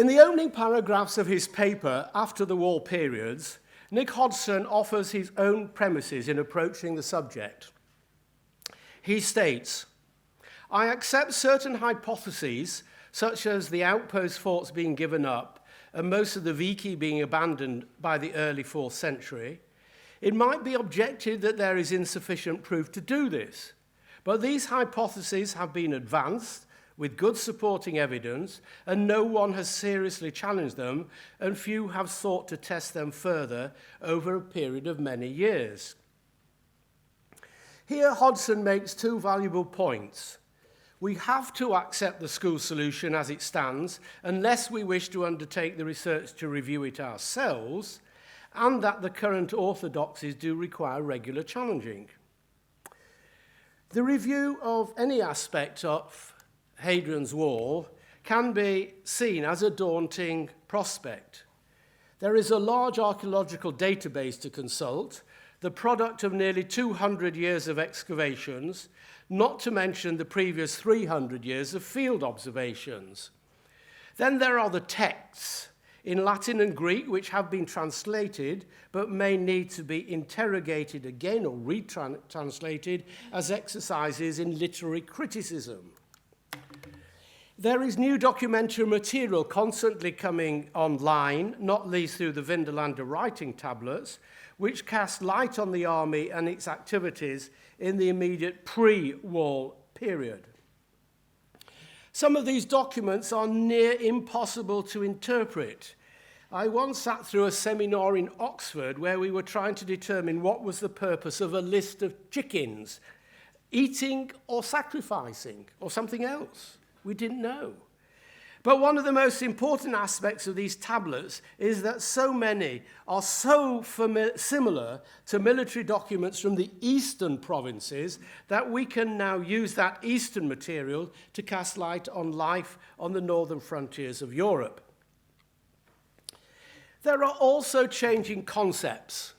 In the opening paragraphs of his paper, After the Wall Periods, Nick Hodgson offers his own premises in approaching the subject. He states, I accept certain hypotheses, such as the outpost forts being given up and most of the Vici being abandoned by the early 4th century. It might be objected that there is insufficient proof to do this, but these hypotheses have been advanced with good supporting evidence, and no one has seriously challenged them, and few have sought to test them further over a period of many years. Here, Hodgson makes two valuable points. We have to accept the school solution as it stands, unless we wish to undertake the research to review it ourselves, and that the current orthodoxies do require regular challenging. The review of any aspect of Hadrian's Wall can be seen as a daunting prospect. There is a large archaeological database to consult, the product of nearly 200 years of excavations, not to mention the previous 300 years of field observations. Then there are the texts in Latin and Greek which have been translated but may need to be interrogated again or retranslated as exercises in literary criticism. There is new documentary material constantly coming online, not least through the Vindelander writing tablets, which cast light on the army and its activities in the immediate pre-wall period. Some of these documents are near impossible to interpret. I once sat through a seminar in Oxford where we were trying to determine what was the purpose of a list of chickens, eating or sacrificing or something else. We didn't know. But one of the most important aspects of these tablets is that so many are so similar to military documents from the eastern provinces that we can now use that eastern material to cast light on life on the northern frontiers of Europe. There are also changing concepts.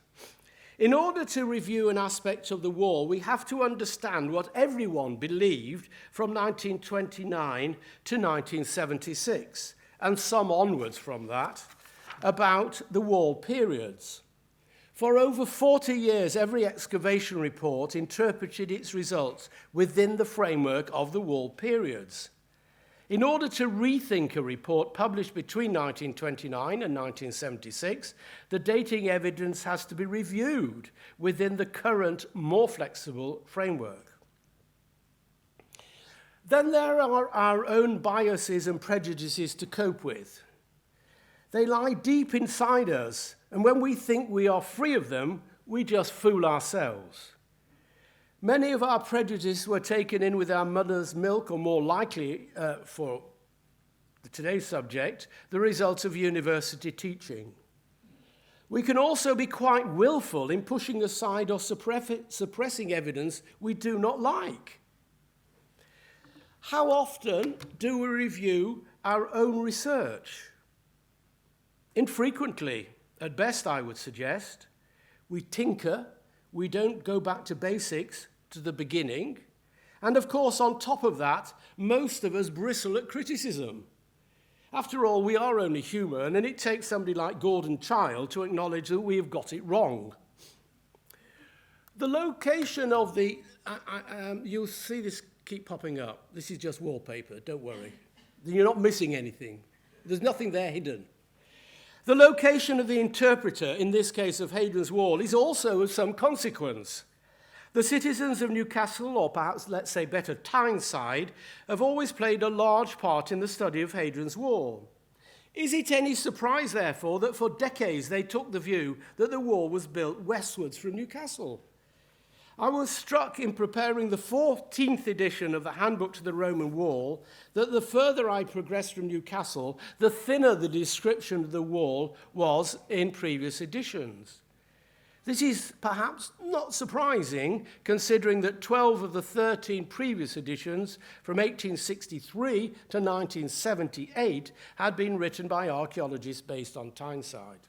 In order to review an aspect of the wall, we have to understand what everyone believed from 1929 to 1976, and some onwards from that, about the wall periods. For over 40 years, every excavation report interpreted its results within the framework of the wall periods. In order to rethink a report published between 1929 and 1976, the dating evidence has to be reviewed within the current, more flexible framework. Then there are our own biases and prejudices to cope with. They lie deep inside us, and when we think we are free of them, we just fool ourselves. Many of our prejudices were taken in with our mother's milk, or more likely, for today's subject, the result of university teaching. We can also be quite willful in pushing aside or suppressing evidence we do not like. How often do we review our own research? Infrequently, at best, I would suggest. We tinker, we don't go back to basics, to the beginning, and of course, on top of that, most of us bristle at criticism. After all, we are only human, and it takes somebody like Gordon Childe to acknowledge that we have got it wrong. The location of the... you'll see this keep popping up. This is just wallpaper, don't worry. You're not missing anything. There's nothing there hidden. The location of the interpreter, in this case of Hadrian's Wall, is also of some consequence. The citizens of Newcastle, or perhaps, let's say better, Tyneside, have always played a large part in the study of Hadrian's Wall. Is it any surprise, therefore, that for decades they took the view that the wall was built westwards from Newcastle? I was struck in preparing the 14th edition of the Handbook to the Roman Wall that the further I progressed from Newcastle, the thinner the description of the wall was in previous editions. This is perhaps not surprising, considering that 12 of the 13 previous editions, from 1863 to 1978, had been written by archaeologists based on Tyneside.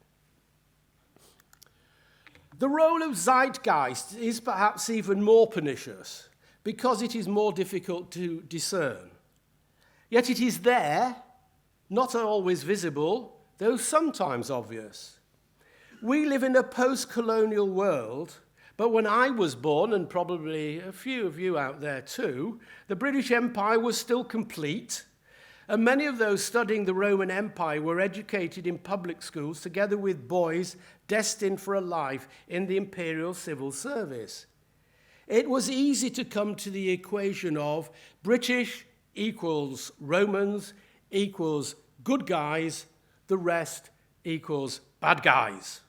The role of zeitgeist is perhaps even more pernicious, because it is more difficult to discern. Yet it is there, not always visible, though sometimes obvious. We live in a post-colonial world, but when I was born, and probably a few of you out there too, the British Empire was still complete, and many of those studying the Roman Empire were educated in public schools together with boys destined for a life in the imperial civil service. It was easy to come to the equation of British equals Romans equals good guys, the rest equals bad guys.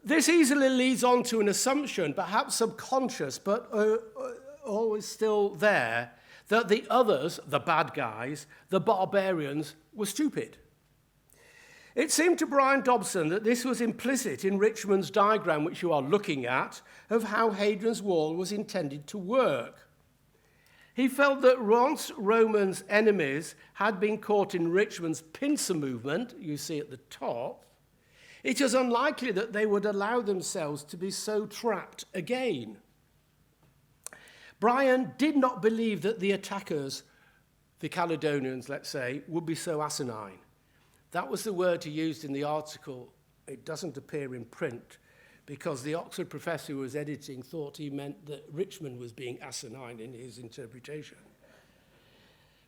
This easily leads on to an assumption, perhaps subconscious, but always still there, that the others, the bad guys, the barbarians, were stupid. It seemed to Brian Dobson that this was implicit in Richmond's diagram, which you are looking at, of how Hadrian's Wall was intended to work. He felt that once Romans' enemies had been caught in Richmond's pincer movement, you see at the top, it is unlikely that they would allow themselves to be so trapped again. Brian did not believe that the attackers, the Caledonians, let's say, would be so asinine. That was the word he used in the article. It doesn't appear in print because the Oxford professor who was editing thought he meant that Richmond was being asinine in his interpretation.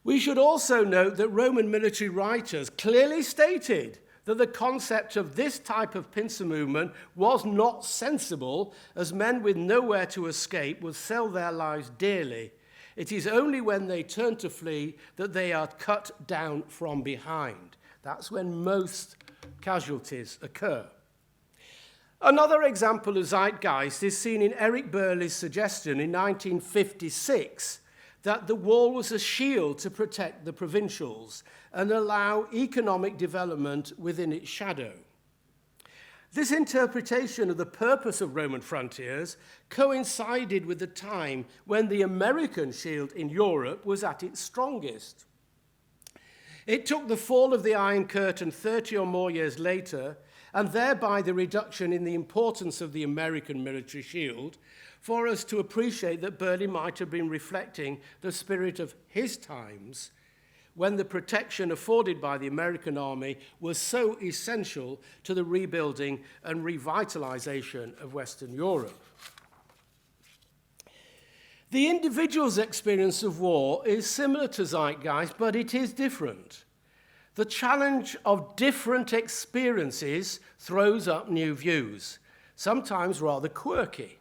We should also note that Roman military writers clearly stated that the concept of this type of pincer movement was not sensible, as men with nowhere to escape would sell their lives dearly. It is only when they turn to flee that they are cut down from behind. That's when most casualties occur. Another example of zeitgeist is seen in Eric Burley's suggestion in 1956 that the wall was a shield to protect the provincials and allow economic development within its shadow. This interpretation of the purpose of Roman frontiers coincided with the time when the American shield in Europe was at its strongest. It took the fall of the Iron Curtain 30 or more years later, and thereby the reduction in the importance of the American military shield, for us to appreciate that Burley might have been reflecting the spirit of his times, when the protection afforded by the American army was so essential to the rebuilding and revitalization of Western Europe. The individual's experience of war is similar to zeitgeist, but it is different. The challenge of different experiences throws up new views, sometimes rather quirky.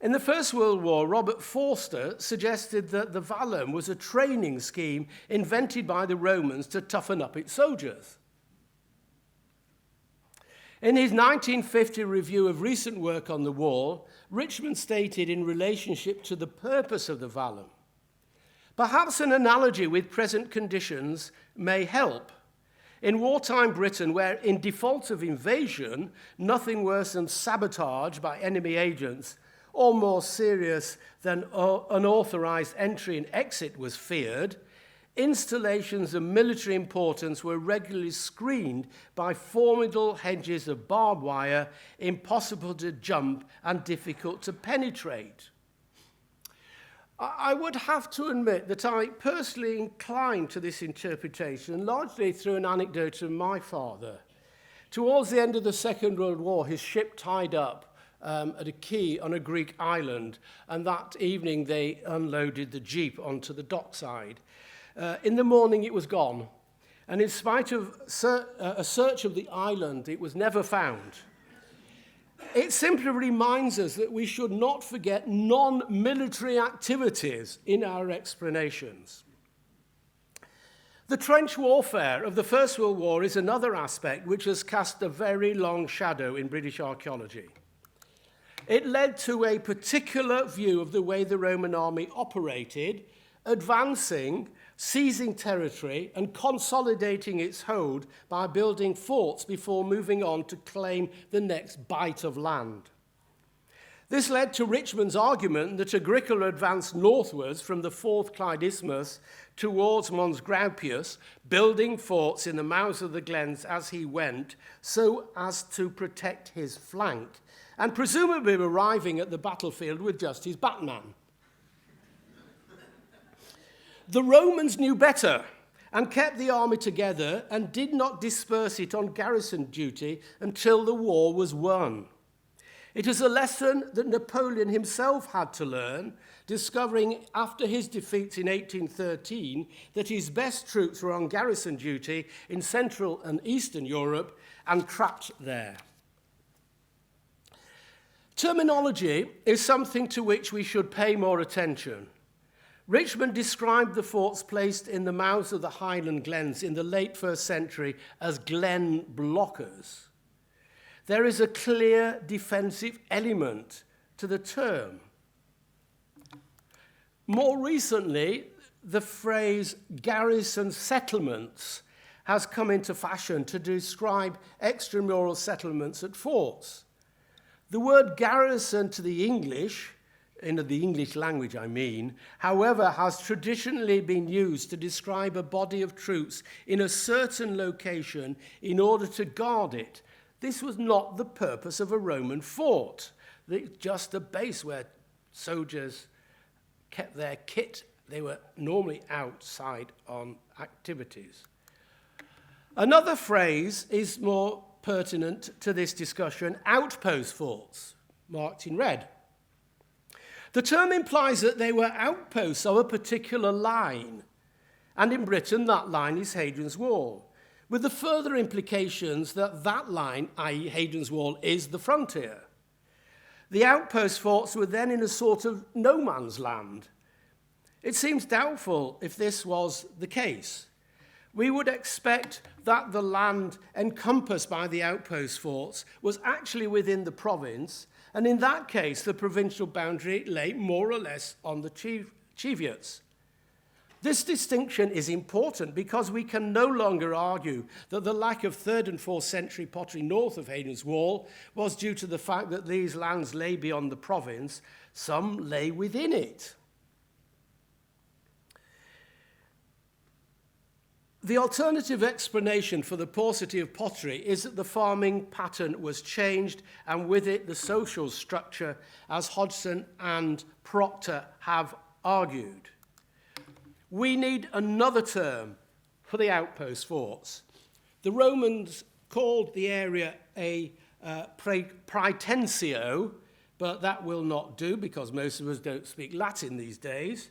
In the First World War, Robert Forster suggested that the Vallum was a training scheme invented by the Romans to toughen up its soldiers. In his 1950 review of recent work on the wall, Richmond stated in relationship to the purpose of the Vallum, perhaps an analogy with present conditions may help. In wartime Britain, where in default of invasion, nothing worse than sabotage by enemy agents or more serious than unauthorized entry and exit was feared, installations of military importance were regularly screened by formidable hedges of barbed wire, impossible to jump and difficult to penetrate. I would have to admit that I personally inclined to this interpretation largely through an anecdote of my father. Towards the end of the Second World War, his ship tied up at a quay on a Greek island, and that evening they unloaded the jeep onto the dockside. In the morning it was gone, and in spite of a search of the island, it was never found. It simply reminds us that we should not forget non-military activities in our explanations. The trench warfare of the First World War is another aspect which has cast a very long shadow in British archaeology. It led to a particular view of the way the Roman army operated, advancing, seizing territory, and consolidating its hold by building forts before moving on to claim the next bite of land. This led to Richmond's argument that Agricola advanced northwards from the Fourth Clyde Isthmus towards Mons Graupius, building forts in the mouths of the glens as he went, so as to protect his flank, and presumably arriving at the battlefield with just his batman. The Romans knew better and kept the army together and did not disperse it on garrison duty until the war was won. It is a lesson that Napoleon himself had to learn, discovering after his defeats in 1813 that his best troops were on garrison duty in Central and Eastern Europe and trapped there. Terminology is something to which we should pay more attention. Richmond described the forts placed in the mouths of the Highland glens in the late 1st century as glen blockers. There is a clear defensive element to the term. More recently, the phrase garrison settlements has come into fashion to describe extramural settlements at forts. The word garrison to the English, in the English language I mean, however, has traditionally been used to describe a body of troops in a certain location in order to guard it. This was not the purpose of a Roman fort, just a base where soldiers kept their kit. They were normally outside on activities. Another phrase is more pertinent to this discussion: outpost forts, marked in red. The term implies that they were outposts of a particular line, and in Britain that line is Hadrian's Wall, with the further implications that that line, i.e. Hadrian's Wall, is the frontier. The outpost forts were then in a sort of no man's land. It seems doubtful if this was the case. We would expect that the land encompassed by the outpost forts was actually within the province, and in that case, the provincial boundary lay more or less on the Cheviots. This distinction is important because we can no longer argue that the lack of 3rd and 4th century pottery north of Hadrian's Wall was due to the fact that these lands lay beyond the province. Some lay within it. The alternative explanation for the paucity of pottery is that the farming pattern was changed, and with it the social structure, as Hodgson and Proctor have argued. We need another term for the outpost forts. The Romans called the area a praetensio, but that will not do because most of us don't speak Latin these days.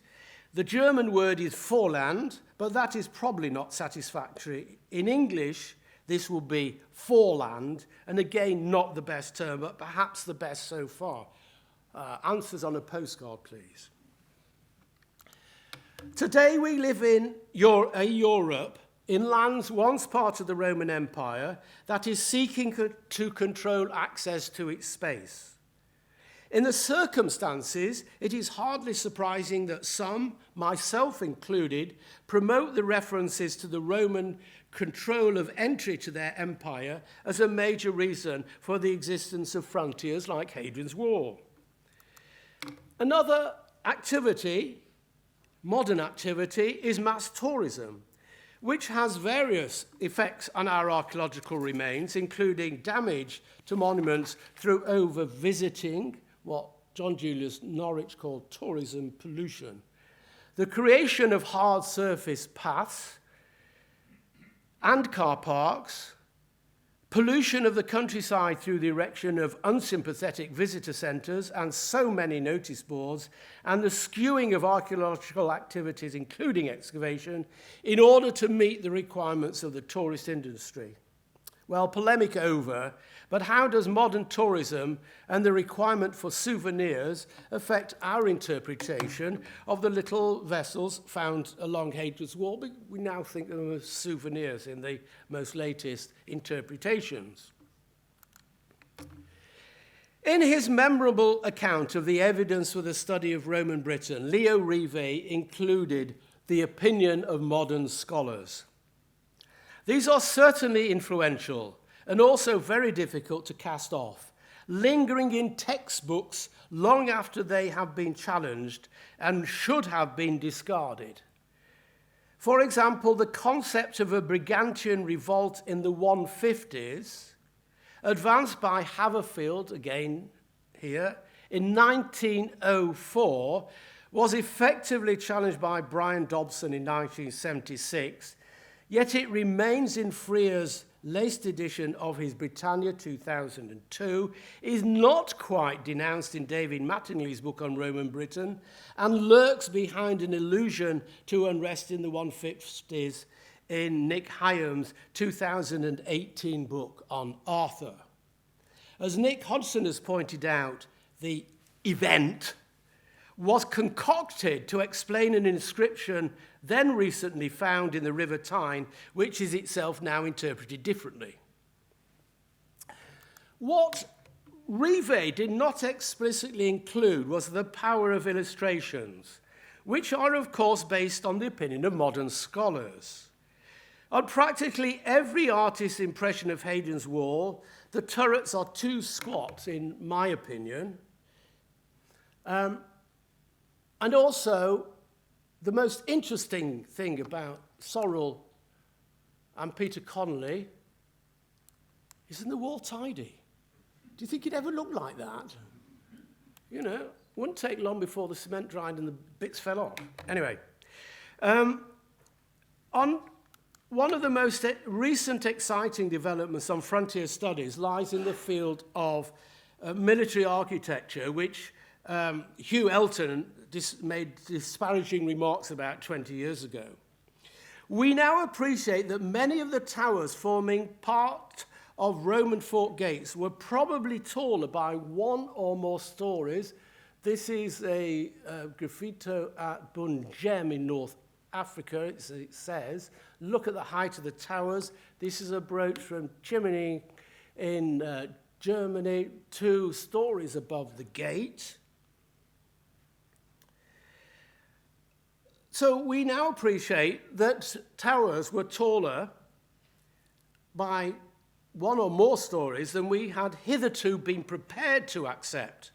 The German word is Vorland, but that is probably not satisfactory. In English, this will be foreland, and again, not the best term, but perhaps the best so far. Answers on a postcard, please. Today we live in Europe, in lands once part of the Roman Empire, that is seeking to control access to its space. In the circumstances, it is hardly surprising that some, myself included, promote the references to the Roman control of entry to their empire as a major reason for the existence of frontiers like Hadrian's Wall. Another activity, modern activity, is mass tourism, which has various effects on our archaeological remains, including damage to monuments through over-visiting, what John Julius Norwich called tourism pollution, the creation of hard surface paths and car parks, pollution of the countryside through the erection of unsympathetic visitor centres and so many notice boards, and the skewing of archaeological activities, including excavation, in order to meet the requirements of the tourist industry. Well, polemic over, but how does modern tourism and the requirement for souvenirs affect our interpretation of the little vessels found along Hadrian's Wall? We now think of them as souvenirs in the most latest interpretations. In his memorable account of the evidence for the study of Roman Britain, Leo Rive included the opinion of modern scholars. These are certainly influential and also very difficult to cast off, lingering in textbooks long after they have been challenged and should have been discarded. For example, the concept of a Brigantian revolt in the 150s, advanced by Haverfield, again here, in 1904, was effectively challenged by Brian Dobson in 1976, yet it remains in Frere's latest edition of his Britannia 2002, is not quite denounced in David Mattingly's book on Roman Britain, and lurks behind an allusion to unrest in the 150s in Nick Hyam's 2018 book on Arthur. As Nick Hodgson has pointed out, the event was concocted to explain an inscription then recently found in the River Tyne, which is itself now interpreted differently. What Rive did not explicitly include was the power of illustrations, which are of course based on the opinion of modern scholars. On practically every artist's impression of Hadrian's Wall, the turrets are too squat, in my opinion. And also, the most interesting thing about Sorrell and Peter Connolly isn't the wall tidy? Do you think it ever looked like that? You know, wouldn't take long before the cement dried and the bits fell off. Anyway, on one of the most recent exciting developments on frontier studies lies in the field of military architecture, which Hugh Elton made disparaging remarks about 20 years ago. We now appreciate that many of the towers forming part of Roman fort gates were probably taller by one or more stories. This is a graffito at Bungem in North Africa, it says. Look at the height of the towers. This is a brooch from Chimney in Germany, 2 stories above the gate. So we now appreciate that towers were taller by one or more stories than we had hitherto been prepared to accept.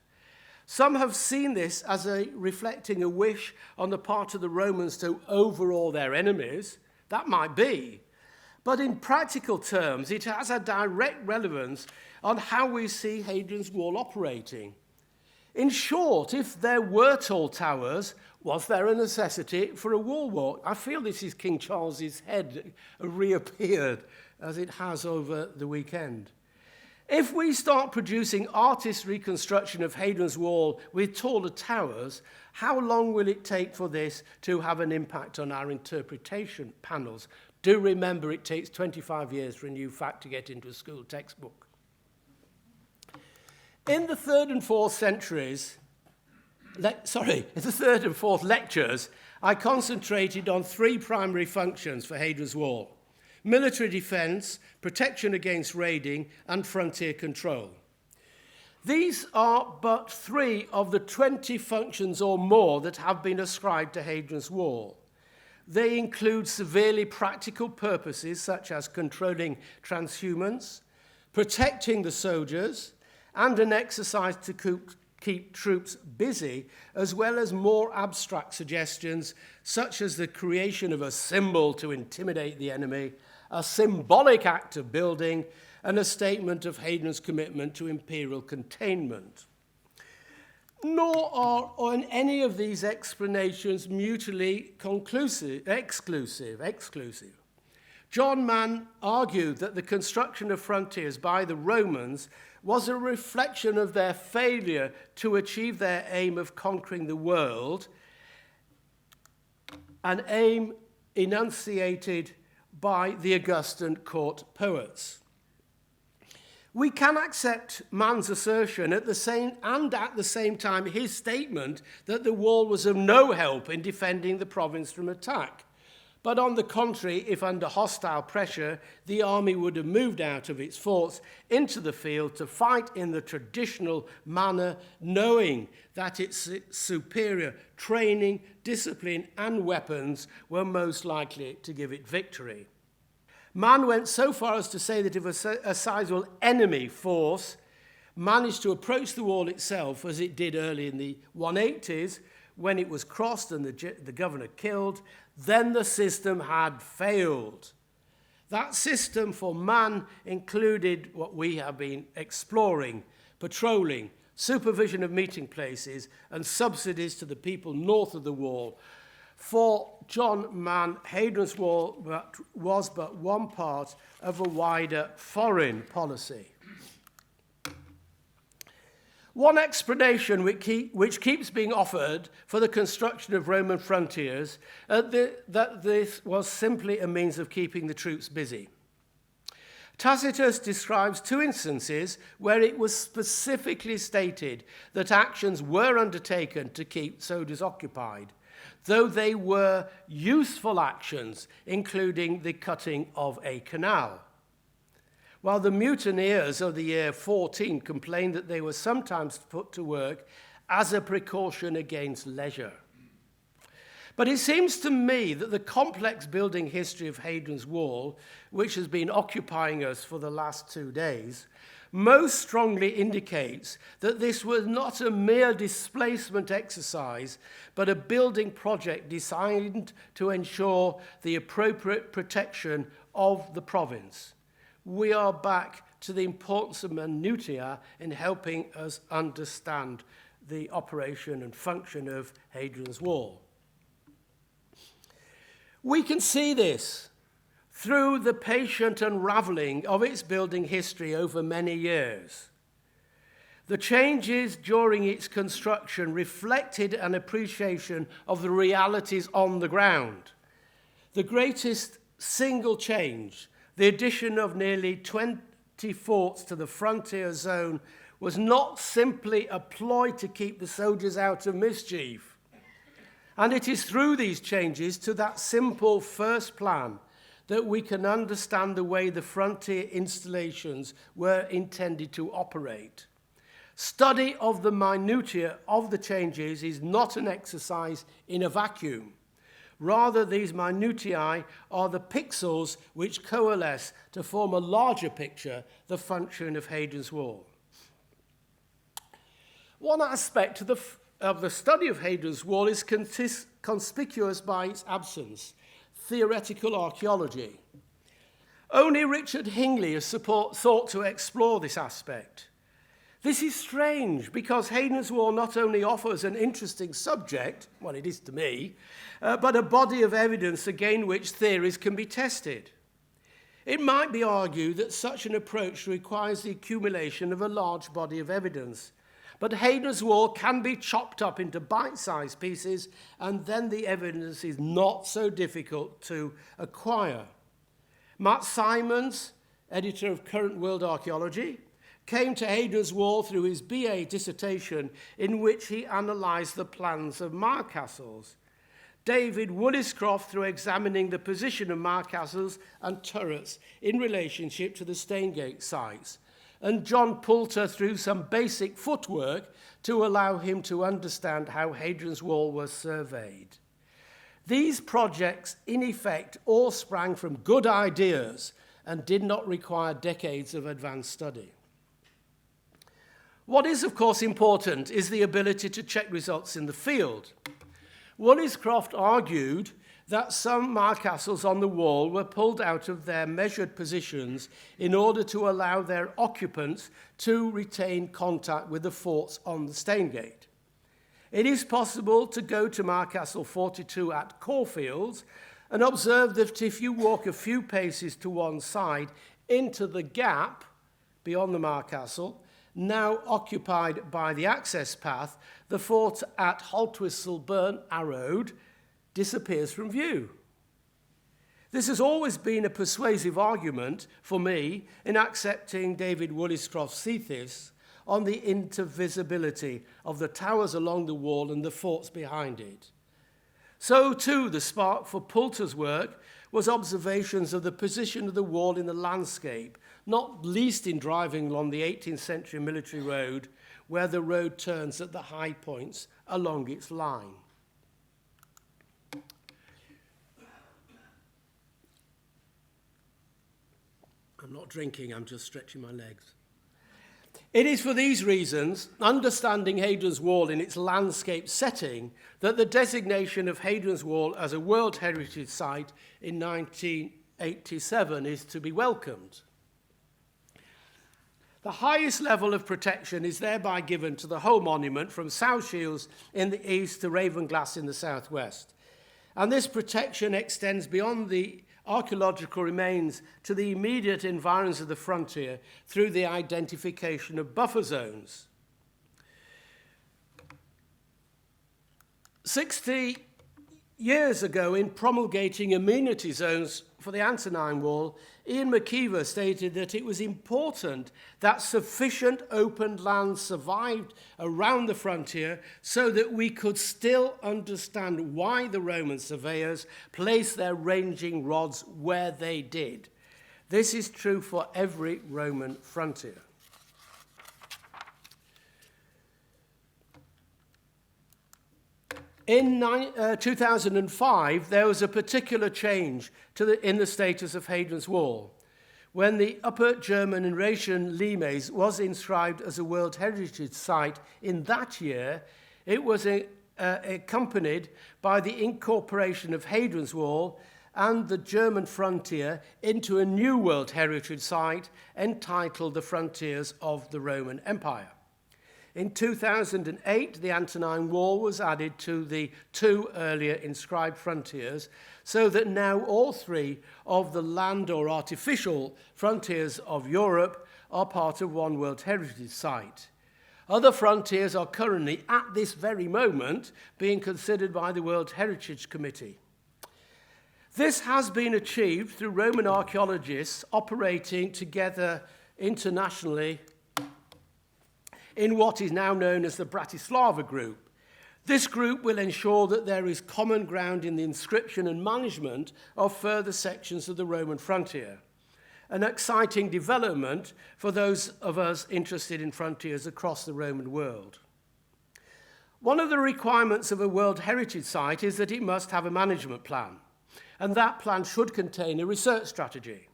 Some have seen this as reflecting a wish on the part of the Romans to overawe their enemies. That might be. But in practical terms, it has a direct relevance on how we see Hadrian's Wall operating. In short, if there were tall towers, was there a necessity for a wall walk? I feel this is King Charles's head reappeared as it has over the weekend. If we start producing artist reconstruction of Hadrian's Wall with taller towers, how long will it take for this to have an impact on our interpretation panels? Do remember it takes 25 years for a new fact to get into a school textbook. In the 3rd and 4th centuries, in the 3rd and 4th lectures, I concentrated on 3 primary functions for Hadrian's Wall: military defense, protection against raiding, and frontier control. These are but 3 of the 20 functions or more that have been ascribed to Hadrian's Wall. They include severely practical purposes such as controlling transhumance, protecting the soldiers, and an exercise to keep troops busy, as well as more abstract suggestions such as the creation of a symbol to intimidate the enemy, a symbolic act of building, and a statement of Hadrian's commitment to imperial containment. Nor are on any of these explanations mutually exclusive. John Mann argued that the construction of frontiers by the Romans was a reflection of their failure to achieve their aim of conquering the world, an aim enunciated by the Augustan court poets. We can accept Mann's assertion at the same time his statement that the wall was of no help in defending the province from attack. But on the contrary, if under hostile pressure, the army would have moved out of its forts into the field to fight in the traditional manner, knowing that its superior training, discipline, and weapons were most likely to give it victory. Mann went so far as to say that if a sizable enemy force managed to approach the wall itself, as it did early in the 180s, when it was crossed and the governor killed, then the system had failed. That system for Mann included what we have been exploring: patrolling, supervision of meeting places, and subsidies to the people north of the wall. For John Mann, Hadrian's Wall was but one part of a wider foreign policy. One explanation which keeps being offered for the construction of Roman frontiers that this was simply a means of keeping the troops busy. Tacitus describes two instances where it was specifically stated that actions were undertaken to keep soldiers occupied, though they were useful actions, including the cutting of a canal. While the mutineers of the year 14 complained that they were sometimes put to work as a precaution against leisure. But it seems to me that the complex building history of Hadrian's Wall, which has been occupying us for the last 2 days, most strongly indicates that this was not a mere displacement exercise, but a building project designed to ensure the appropriate protection of the province. We are back to the importance of minutiae in helping us understand the operation and function of Hadrian's Wall. We can see this through the patient unraveling of its building history over many years. The changes during its construction reflected an appreciation of the realities on the ground. The greatest single change, the addition of nearly 20 forts to the frontier zone, was not simply a ploy to keep the soldiers out of mischief. And it is through these changes to that simple first plan that we can understand the way the frontier installations were intended to operate. Study of the minutiae of the changes is not an exercise in a vacuum. Rather, these minutiae are the pixels which coalesce to form a larger picture, the function of Hadrian's Wall. One aspect of the study of Hadrian's Wall is conspicuous by its absence: theoretical archaeology. Only Richard Hingley has sought to explore this aspect. This is strange because Hadrian's Wall not only offers an interesting subject, well, it is to me, but a body of evidence against which theories can be tested. It might be argued that such an approach requires the accumulation of a large body of evidence, but Hadrian's Wall can be chopped up into bite-sized pieces, and then the evidence is not so difficult to acquire. Matt Simons, editor of Current World Archaeology, came to Hadrian's Wall through his BA dissertation in which he analysed the plans of Mar castles. David Woolliscroft through examining the position of Mar castles and turrets in relationship to the Staingate sites, and John Poulter through some basic footwork to allow him to understand how Hadrian's Wall was surveyed. These projects, in effect, all sprang from good ideas and did not require decades of advanced study. What is, of course, important is the ability to check results in the field. Woolliscroft argued that some Mar castles on the wall were pulled out of their measured positions in order to allow their occupants to retain contact with the forts on the Staingate. It is possible to go to Mar Castle 42 at Caulfields and observe that if you walk a few paces to one side into the gap beyond the Mar Castle, now occupied by the access path, the fort at Haltwhistle Burn Arrowed disappears from view. This has always been a persuasive argument for me in accepting David Woolliscroft's thesis on the intervisibility of the towers along the wall and the forts behind it. So too, the spark for Poulter's work was observations of the position of the wall in the landscape, not least in driving along the 18th century military road, where the road turns at the high points along its line. I'm not drinking, I'm just stretching my legs. It is for these reasons, understanding Hadrian's Wall in its landscape setting, that the designation of Hadrian's Wall as a World Heritage Site in 1987 is to be welcomed. The highest level of protection is thereby given to the whole monument from South Shields in the east to Ravenglass in the southwest. And this protection extends beyond the archaeological remains to the immediate environs of the frontier through the identification of buffer zones. 60 years ago, in promulgating amenity zones for the Antonine Wall, Ian McKeever stated that it was important that sufficient open land survived around the frontier so that we could still understand why the Roman surveyors placed their ranging rods where they did. This is true for every Roman frontier. In 2005, there was a particular change in the status of Hadrian's Wall. When the Upper German Eurasian Limes was inscribed as a World Heritage Site in that year, it was accompanied by the incorporation of Hadrian's Wall and the German frontier into a new World Heritage Site entitled The Frontiers of the Roman Empire. In 2008, the Antonine Wall was added to the two earlier inscribed frontiers, so that now all three of the land or artificial frontiers of Europe are part of one World Heritage Site. Other frontiers are currently, at this very moment, being considered by the World Heritage Committee. This has been achieved through Roman archaeologists operating together internationally in what is now known as the Bratislava Group. This group will ensure that there is common ground in the inscription and management of further sections of the Roman frontier, an exciting development for those of us interested in frontiers across the Roman world. One of the requirements of a World Heritage Site is that it must have a management plan, and that plan should contain a research strategy.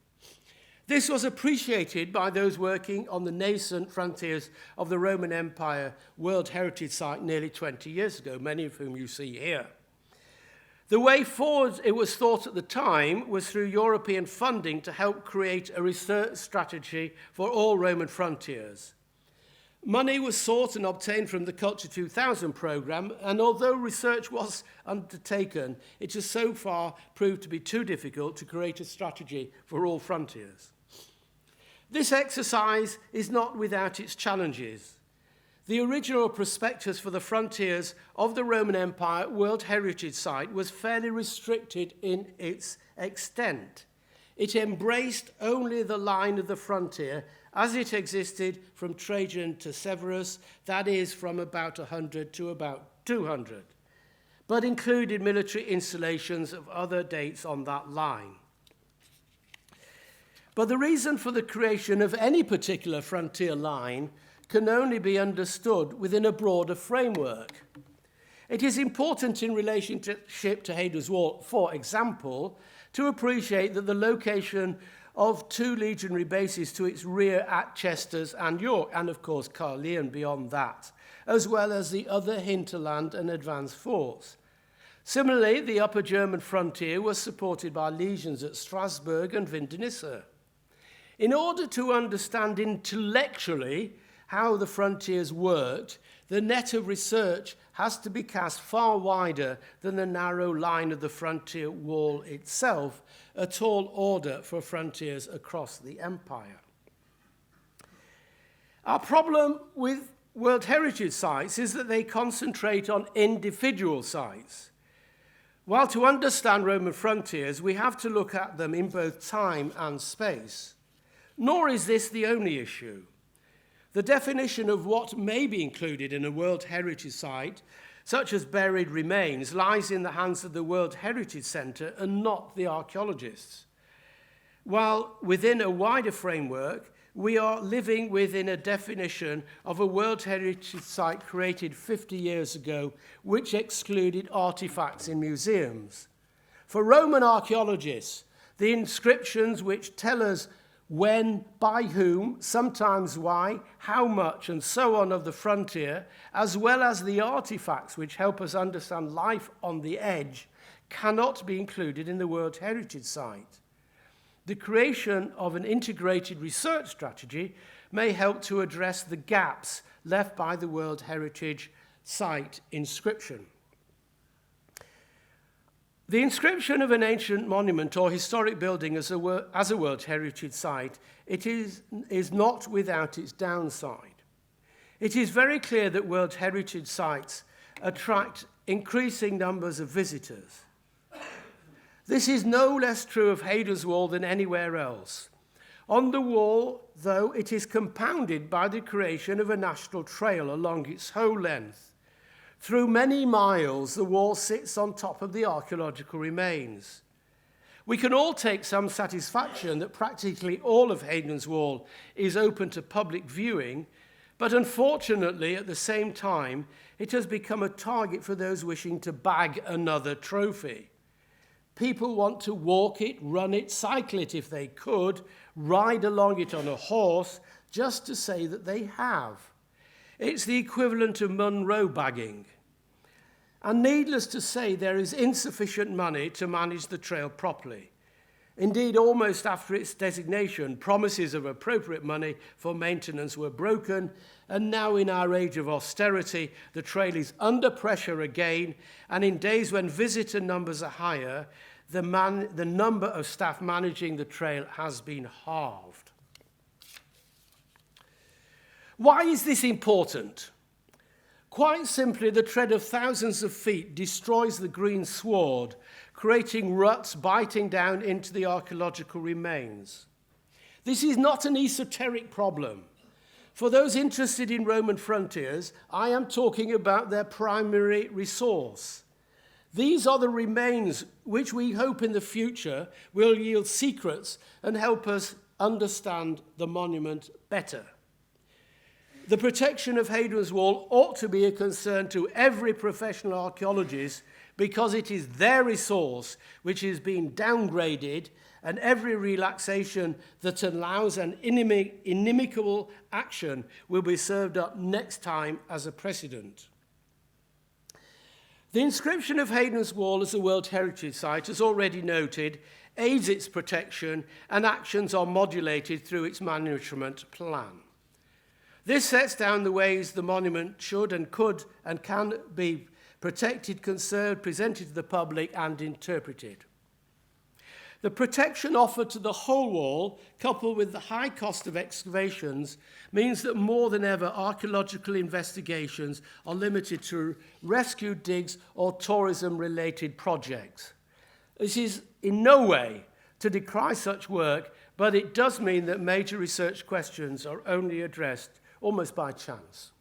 This was appreciated by those working on the nascent frontiers of the Roman Empire World Heritage Site nearly 20 years ago, many of whom you see here. The way forward, it was thought at the time, was through European funding to help create a research strategy for all Roman frontiers. Money was sought and obtained from the Culture 2000 programme, and although research was undertaken, it has so far proved to be too difficult to create a strategy for all frontiers. This exercise is not without its challenges. The original prospectus for the frontiers of the Roman Empire World Heritage Site was fairly restricted in its extent. It embraced only the line of the frontier as it existed from Trajan to Severus, that is, from about 100 to about 200, but included military installations of other dates on that line. But the reason for the creation of any particular frontier line can only be understood within a broader framework. It is important in relationship to Hadrian's Wall, for example, to appreciate that the location of two legionary bases to its rear at Chesters and York, and of course Caerleon beyond that, as well as the other hinterland and advanced forts. Similarly, the Upper German frontier was supported by legions at Strasbourg and Vindonissa. In order to understand intellectually how the frontiers worked, the net of research has to be cast far wider than the narrow line of the frontier wall itself, a tall order for frontiers across the empire. Our problem with World Heritage Sites is that they concentrate on individual sites. While to understand Roman frontiers, we have to look at them in both time and space. Nor is this the only issue. The definition of what may be included in a World Heritage Site, such as buried remains, lies in the hands of the World Heritage Centre and not the archaeologists. While within a wider framework, we are living within a definition of a World Heritage Site created 50 years ago, which excluded artifacts in museums. For Roman archaeologists, the inscriptions which tell us when, by whom, sometimes why, how much, and so on of the frontier, as well as the artifacts which help us understand life on the edge, cannot be included in the World Heritage Site. The creation of an integrated research strategy may help to address the gaps left by the World Heritage Site inscription. The inscription of an ancient monument or historic building as a World Heritage Site, it is not without its downside. It is very clear that World Heritage Sites attract increasing numbers of visitors. This is no less true of Hadrian's Wall than anywhere else. On the wall, though, it is compounded by the creation of a national trail along its whole length. Through many miles, the wall sits on top of the archaeological remains. We can all take some satisfaction that practically all of Hadrian's Wall is open to public viewing, but unfortunately, at the same time, it has become a target for those wishing to bag another trophy. People want to walk it, run it, cycle it if they could, ride along it on a horse, just to say that they have. It's the equivalent of Munro bagging. And needless to say, there is insufficient money to manage the trail properly. Indeed, almost after its designation, promises of appropriate money for maintenance were broken, and now in our age of austerity, the trail is under pressure again, and in days when visitor numbers are higher, the number of staff managing the trail has been halved. Why is this important? Quite simply, the tread of thousands of feet destroys the green sward, creating ruts biting down into the archaeological remains. This is not an esoteric problem. For those interested in Roman frontiers, I am talking about their primary resource. These are the remains which we hope in the future will yield secrets and help us understand the monument better. The protection of Hadrian's Wall ought to be a concern to every professional archaeologist because it is their resource which is being downgraded, and every relaxation that allows an inimical action will be served up next time as a precedent. The inscription of Hadrian's Wall as a World Heritage Site, as already noted, aids its protection, and actions are modulated through its management plan. This sets down the ways the monument should and could and can be protected, conserved, presented to the public, and interpreted. The protection offered to the whole wall, coupled with the high cost of excavations, means that more than ever archaeological investigations are limited to rescue digs or tourism-related projects. This is in no way to decry such work, but it does mean that major research questions are only addressed almost by chance.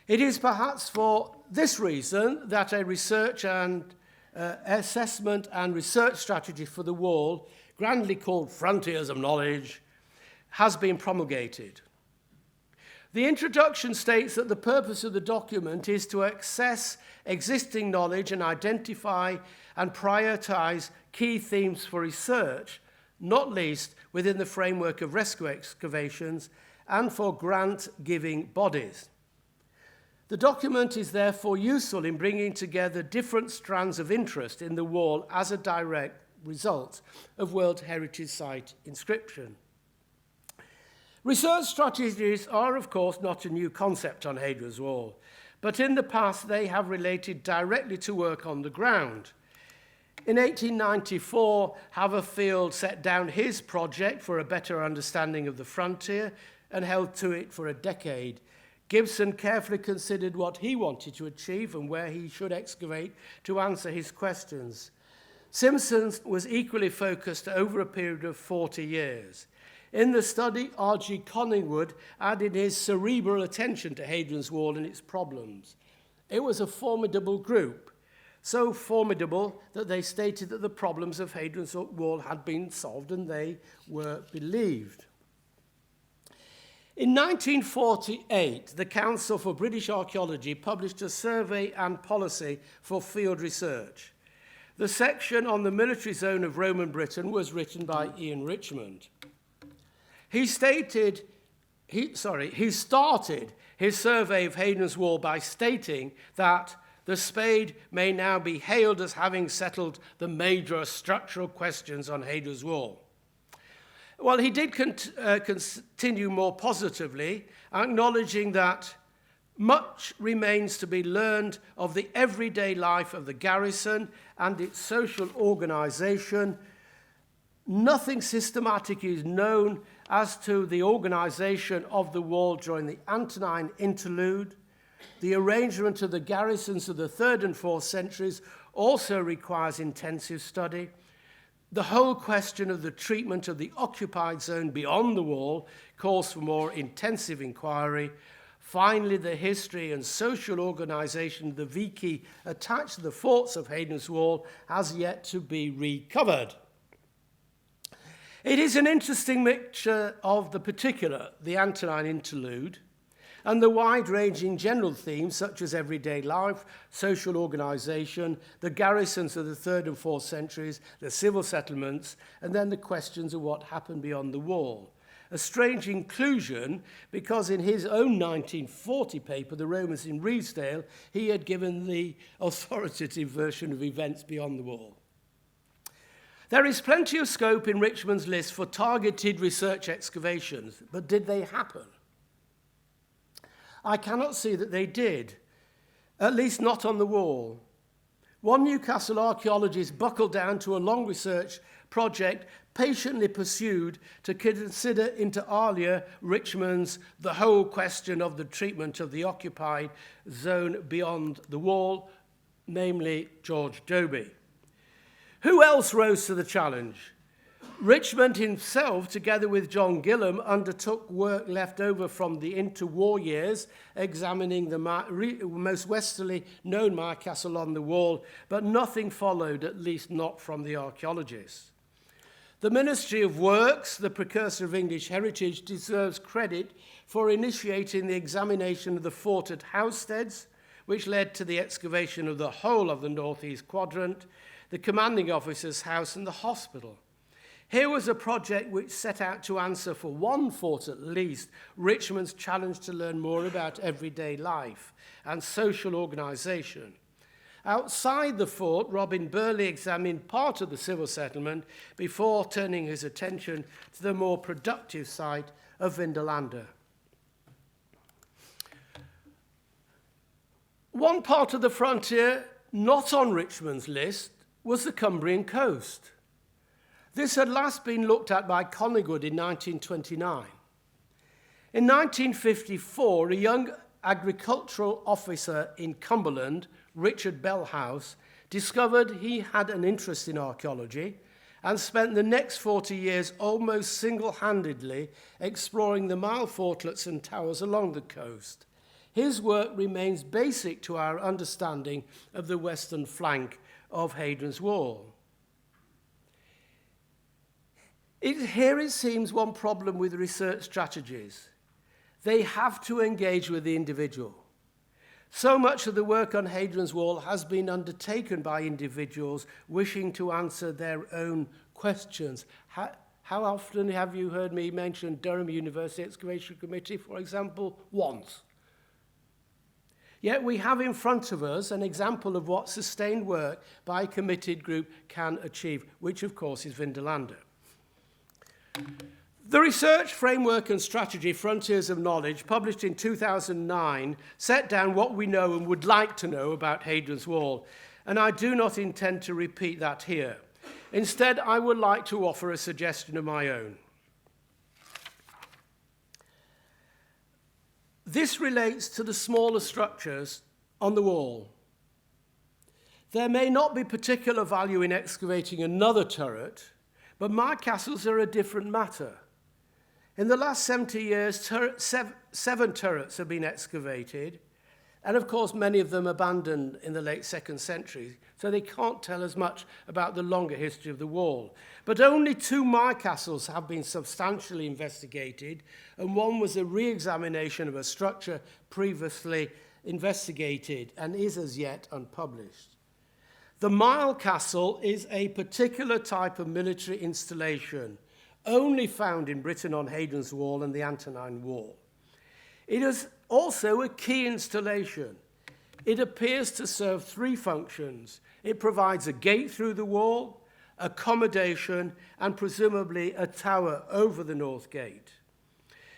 It is perhaps for this reason that a research and assessment and research strategy for the wall, grandly called Frontiers of Knowledge, has been promulgated. The introduction states that the purpose of the document is to access existing knowledge and identify and prioritize key themes for research, not least within the framework of rescue excavations and for grant-giving bodies. The document is therefore useful in bringing together different strands of interest in the wall as a direct result of World Heritage Site inscription. Research strategies are, of course, not a new concept on Hadrian's Wall, but in the past they have related directly to work on the ground. In 1894, Haverfield set down his project for a better understanding of the frontier and held to it for a decade. Gibson carefully considered what he wanted to achieve and where he should excavate to answer his questions. Simpson was equally focused over a period of 40 years. In the study, R.G. Collingwood added his cerebral attention to Hadrian's Wall and its problems. It was a formidable group, so formidable that they stated that the problems of Hadrian's Wall had been solved and they were believed. In 1948, the Council for British Archaeology published a survey and policy for field research. The section on the military zone of Roman Britain was written by Ian Richmond. He started his survey of Hadrian's Wall by stating that the spade may now be hailed as having settled the major structural questions on Hadrian's Wall. Well, he did continue more positively, acknowledging that Much remains to be learned of the everyday life of the garrison and its social organisation. Nothing systematic is known as to the organisation of the wall during the Antonine interlude. The arrangement of the garrisons of the 3rd and 4th centuries also requires intensive study. The whole question of the treatment of the occupied zone beyond the wall calls for more intensive inquiry. Finally, the history and social organisation of the vici attached to the forts of Hadrian's Wall has yet to be recovered. It is an interesting mixture of the particular, the Antonine interlude, and the wide-ranging general themes such as everyday life, social organisation, the garrisons of the 3rd and 4th centuries, the civil settlements, and then the questions of what happened beyond the wall. A strange inclusion because in his own 1940 paper, The Romans in Redesdale, he had given the authoritative version of events beyond the wall. There is plenty of scope in Richmond's list for targeted research excavations, but did they happen? I cannot see that they did, at least not on the wall. One Newcastle archaeologist buckled down to a long research project patiently pursued to consider inter alia Richmond's the whole question of the treatment of the occupied zone beyond the wall, namely George Dobie. Who else rose to the challenge? Richmond himself, together with John Gillam, undertook work left over from the interwar years, examining the most westerly known Mire Castle on the wall, but nothing followed, at least not from the archaeologists. The Ministry of Works, the precursor of English heritage, deserves credit for initiating the examination of the fort at Housesteads, which led to the excavation of the whole of the northeast quadrant, the commanding officer's house, and the hospital. Here was a project which set out to answer for one fort at least Richmond's challenge to learn more about everyday life and social organisation. Outside the fort, Robin Burley examined part of the civil settlement before turning his attention to the more productive site of Vindolanda. One part of the frontier not on Richmond's list was the Cumbrian coast. This had last been looked at by Collingwood in 1929. In 1954, a young agricultural officer in Cumberland, Richard Bellhouse, discovered he had an interest in archaeology and spent the next 40 years almost single-handedly exploring the mile fortlets and towers along the coast. His work remains basic to our understanding of the western flank of Hadrian's Wall. Here it seems one problem with research strategies. They have to engage with the individual. So much of the work on Hadrian's Wall has been undertaken by individuals wishing to answer their own questions. How often have you heard me mention Durham University Excavation Committee, for example? Once. Yet we have in front of us an example of what sustained work by a committed group can achieve, which of course is Vindolanda. The Research Framework and Strategy, Frontiers of Knowledge, published in 2009, set down what we know and would like to know about Hadrian's Wall, and I do not intend to repeat that here. Instead, I would like to offer a suggestion of my own. This relates to the smaller structures on the wall. There may not be particular value in excavating another turret, but Mire castles are a different matter. In the last 70 years, 7 turrets have been excavated, and of course many of them abandoned in the late 2nd century, so they can't tell us much about the longer history of the wall. But only 2 Mire castles have been substantially investigated, and one was a re-examination of a structure previously investigated and is as yet unpublished. The Mile Castle is a particular type of military installation, only found in Britain on Hadrian's Wall and the Antonine Wall. It is also a key installation. It appears to serve 3 functions. It provides a gate through the wall, accommodation, and presumably a tower over the north gate.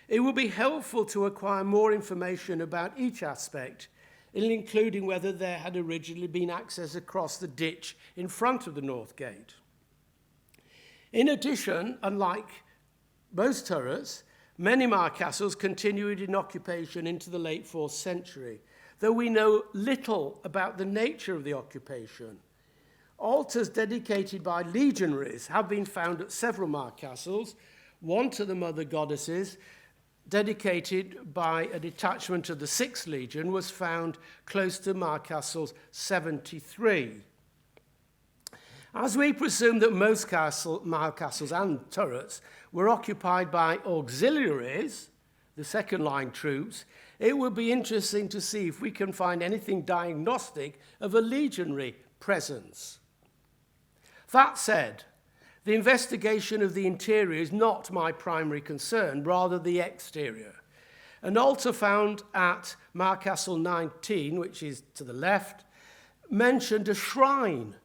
It will be helpful to acquire more information about each aspect, including whether there had originally been access across the ditch in front of the north gate. In addition, unlike most turrets, many Mar castles continued in occupation into the late 4th century, though we know little about the nature of the occupation. Altars dedicated by legionaries have been found at several Mar castles, one to the mother goddesses, dedicated by a detachment of the 6th Legion, was found close to Mar Castle 73. As we presume that most Mar castles and turrets were occupied by auxiliaries, the second-line troops, it would be interesting to see if we can find anything diagnostic of a legionary presence. That said, the investigation of the interior is not my primary concern, rather the exterior. An altar found at Mar Castle 19, which is to the left, mentioned a shrine.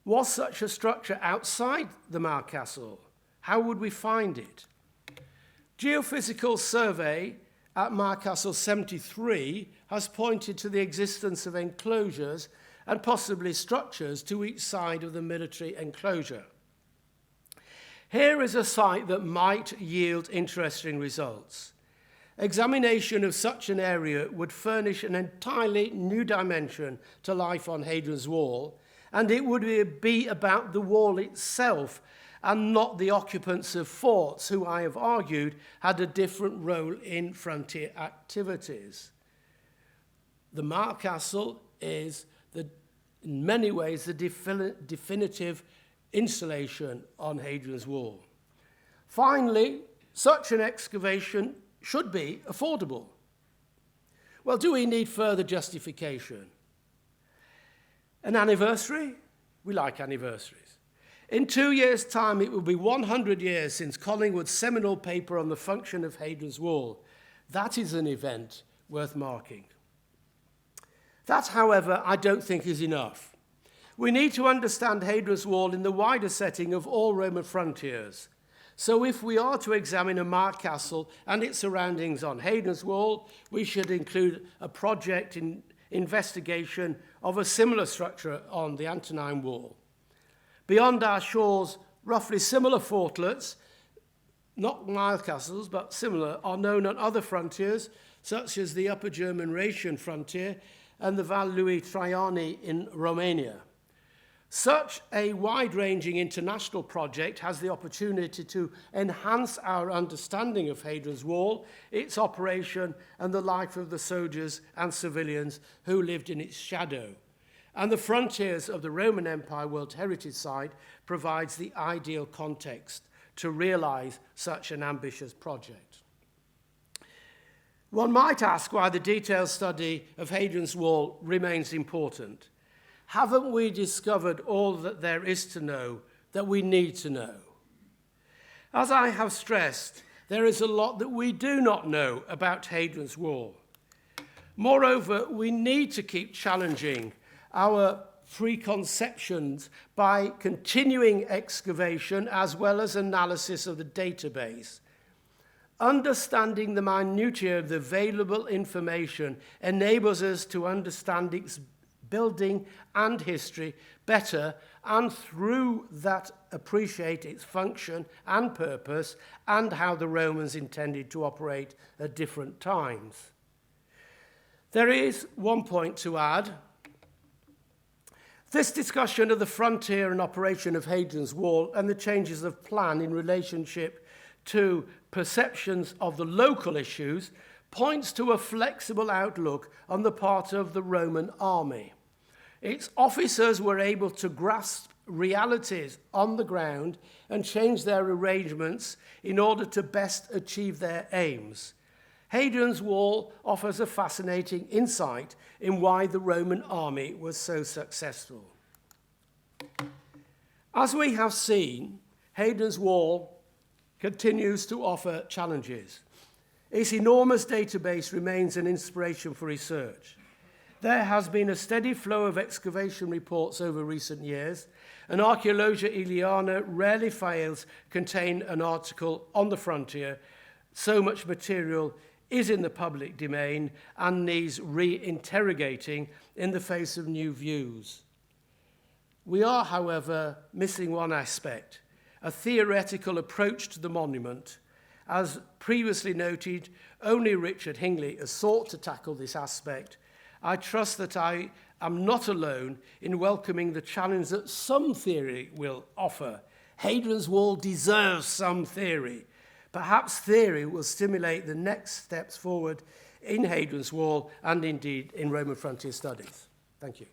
Was such a structure outside the Mar Castle? How would we find it? Geophysical survey at Mar Castle 73 has pointed to the existence of enclosures and possibly structures to each side of the military enclosure. Here is a site that might yield interesting results. Examination of such an area would furnish an entirely new dimension to life on Hadrian's Wall, and it would be about the wall itself and not the occupants of forts, who I have argued had a different role in frontier activities. The Mar Castle is, in many ways, the definitive installation on Hadrian's Wall. Finally, such an excavation should be affordable. Well, do we need further justification? An anniversary? We like anniversaries. In 2 years' time, it will be 100 years since Collingwood's seminal paper on the function of Hadrian's Wall. That is an event worth marking. That, however, I don't think is enough. We need to understand Hadrian's Wall in the wider setting of all Roman frontiers. So if we are to examine a Mar Castle and its surroundings on Hadrian's Wall, we should include a project in investigation of a similar structure on the Antonine Wall. Beyond our shores, roughly similar fortlets, not Mar castles, but similar, are known on other frontiers, such as the Upper German-Rhaetian frontier and the Val Lui Traiani in Romania. Such a wide-ranging international project has the opportunity to enhance our understanding of Hadrian's Wall, its operation, and the life of the soldiers and civilians who lived in its shadow. And the frontiers of the Roman Empire World Heritage Site provides the ideal context to realize such an ambitious project. One might ask why the detailed study of Hadrian's Wall remains important. Haven't we discovered all that there is to know, that we need to know? As I have stressed, there is a lot that we do not know about Hadrian's Wall. Moreover, we need to keep challenging our preconceptions by continuing excavation as well as analysis of the database. Understanding the minutiae of the available information enables us to understand its building and history better, and through that appreciate its function and purpose and how the Romans intended to operate at different times. There is one point to add. This discussion of the frontier and operation of Hadrian's Wall and the changes of plan in relationship to perceptions of the local issues points to a flexible outlook on the part of the Roman army. Its officers were able to grasp realities on the ground and change their arrangements in order to best achieve their aims. Hadrian's Wall offers a fascinating insight in why the Roman army was so successful. As we have seen, Hadrian's Wall continues to offer challenges. Its enormous database remains an inspiration for research. There has been a steady flow of excavation reports over recent years, and Archaeologia Iliana rarely fails to contain an article on the frontier So much material is in the public domain and needs re-interrogating in the face of new views. We are, however, missing one aspect, a theoretical approach to the monument. As previously noted, only Richard Hingley has sought to tackle this aspect. I trust that I am not alone in welcoming the challenge that some theory will offer. Hadrian's Wall deserves some theory. Perhaps theory will stimulate the next steps forward in Hadrian's Wall and indeed in Roman frontier studies. Thank you.